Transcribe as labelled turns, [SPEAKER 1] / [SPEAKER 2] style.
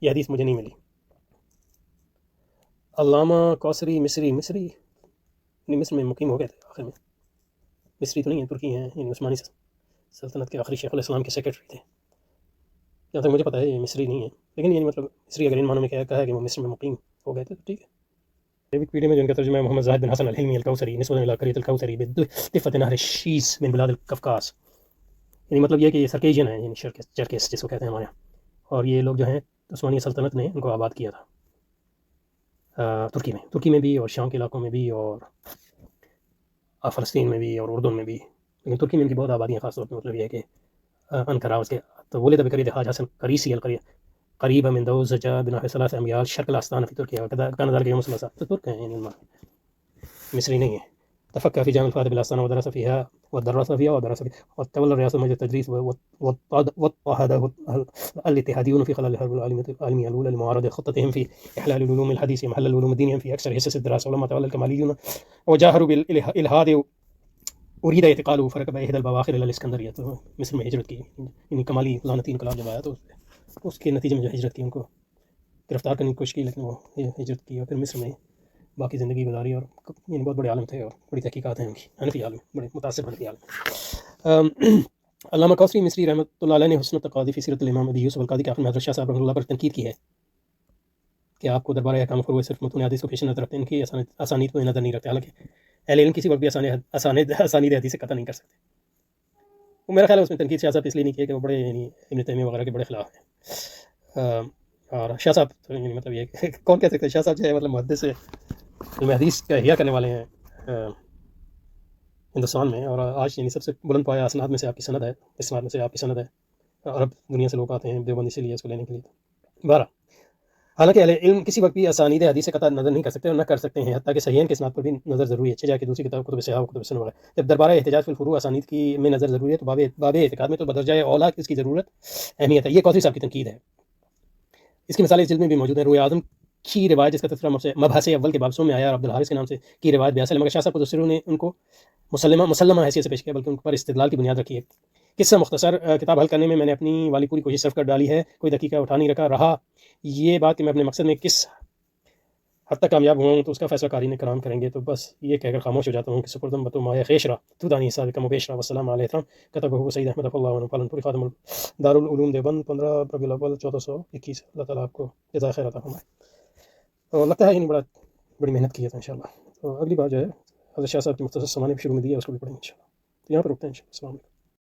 [SPEAKER 1] یہ حدیث مجھے نہیں ملی۔ علامہ کوثری مصری نہیں، مصر میں مقیم ہو گئے تھے آخر میں، مصری تو نہیں ہیں، ترکی ہیں، یعنی عثمانی سلطنت کے آخری شیخ الاسلام کے سیکرٹری تھے، جہاں تک مجھے پتہ ہے یہ مصری نہیں ہے، لیکن یعنی مطلب مصری اگر ان معنوں میں کہا ہے کہ وہ مصر میں مقیم ہو گئے تھے تو ٹھیک ہے۔ ویکیپیڈیا میں جو ان کا ترجمہ ہے محمد زاہد بن حسن الحلمی الکوثری نسبۃ الی قریۃ الکوثری بضفۃ نہر الشیس من بلاد القفقاز، یعنی مطلب یہ کہ یہ سرکیجین ہیں، یعنی چرکیس جس کو کہتے ہیں ہمارے یہاں، اور یہ لوگ جو ہیں عثمانی سلطنت نے ان کو آباد کیا تھا ترکی میں بھی اور شام کے علاقوں میں بھی اور فلسطین میں بھی اور اردن میں بھی، لیکن ترکی میں ان کی بہت آبادی ہیں، خاص طور پہ مطلب یہ ہے کہ انقرہ اس کے تو ولد بقرية حاج حسن قريسي القرية قريبة من دوزجة بنحو 3 أميال شرق الأستانة في تركيا، وكان ذلك يوم الثلاثاء. ترك يعني مصري نية. تفكر في جامعة الفهد بالأستانة ودرس فيها وتولى الرئاسة ومجلس التدريس، واضطهده الاتحاديون في خلال الحرب العالمية الأولى لمعارضة خطتهم في إحلال العلوم الحديثة محل العلوم الدينية في أكثر حصص الدراسة. ولما تولى الكماليون وجاهروا بالإلحاد اريد اعتقاله فركب احدى البواخر الى الاسكندريه، تو مصر میں ہجرت کی، یعنی کمالی لعنتی انقلاب جب آیا تو اس کے نتیجے میں جو ہجرت کی، ان کو گرفتار کرنے کی کوشش کی، لیکن وہ ہجرت کی اور پھر مصر میں باقی زندگی گزاری، اور یعنی بہت بڑے عالم تھے اور بڑی تحقیقات ہیں ان کی، حنفی عالم، بڑے متعصب حنفی عالم۔ علامہ کوثری مصری رحمۃ اللہ علیہ نے حسن التقاضی فی سیرت الامام ابی یوسف القاضی کے آخر میں حضرت شاہ صاحب رحمۃ اللہ پر تنقید کی ہے کہ آپ کو دربار احکام فروع صرف متون حدیث کو پیش نظر رکھتے ہیں، ان کی اسانید کو نظر نہیں رکھتے، حالانکہ اہل علم کسی وقت بھی اسانید حدیث سے قطع نہیں کر سکتے۔ وہ میرا خیال ہے اس میں تنقید شاہ صاحب اس لیے نہیں کیا کہ وہ بڑے یعنی ابن تیمیہ وغیرہ کے بڑے خلاف ہیں، اور شاہ صاحب تو یعنی مطلب یہ کون کہہ سکتے ہیں، شاہ صاحب جو ہے مطلب محدث علم حدیث کا احیاء کرنے والے ہیں ہندوستان میں، اور آج یعنی سب سے بلند پایا اسناد میں سے آپ کی سند ہے، اسناد میں سے آپ کی سند ہے، عرب دنیا سے لوگ آتے ہیں دیوبند اسی لیے اس کو لینے کے لیے۔ بارہ حالانکہ اہل علم کسی وقت بھی اسانید حدیث سے قطع نظر نہیں کر سکتے اور نہ کر سکتے ہیں، حتیٰ کہ صحیحین کے اسناد پر بھی نظر ضروری ہے، جا کہ دوسری کتاب کتب صحاح و کتب سنن وغیرہ۔ جب دربار احتجاج فی الفروع اسانید کی میں نظر ضروری ہے تو باب اعتقاد میں تو بدرجہ اولیٰ اس کی ضرورت اہمیت ہے۔ یہ کوثری صاحب کی تنقید ہے، اس کی مثالیں اس جلد میں بھی موجود ہیں۔ روح اعظم کی روایت جس کا تذکرہ مبحث اول کے بابسوں میں آیا اور عبد الحارث کے نام سے کی روایت بیاس ہے، مگر شاہ صاحب مفسروں نے ان کو مسلمہ حیثیت سے پیش کیا، بلکہ ان پر استدلال کی بنیاد رکھی ہے۔ قصہ مختصر کتاب حل کرنے میں میں نے اپنی والی پوری کوشش صرف کر ڈالی ہے، کوئی دقیقہ اٹھا نہیں رہا یہ بات کہ میں اپنے مقصد میں کس حد تک کامیاب ہوا ہوں تو اس کا فیصلہ قارئین کرام کریں گے، تو بس یہ کہہ کر خاموش ہو جاتا ہوں کہ سپردم بتو مایا خیشرا تو دانی صادق مبیشرا والسلام علیکم کتبہ سید احمد اللہ عنہ پالن پوری خادم دارالعلوم دیوبند 15 ربیع الاول 1421۔ اللہ تعالیٰ آپ کو جزائے خیر عطا فرمائے۔ تو لگتا ہے بڑی محنت کی ہے انشاءاللہ۔ تو اگلی بار جو ہے حضرت شاہ صاحب کی مختصر سمانے شروع میں دیا اس کو بھی پڑھیں گے انشاءاللہ۔ تو یہاں پر رکتے ہیں انشاءاللہ۔ السلام علیکم۔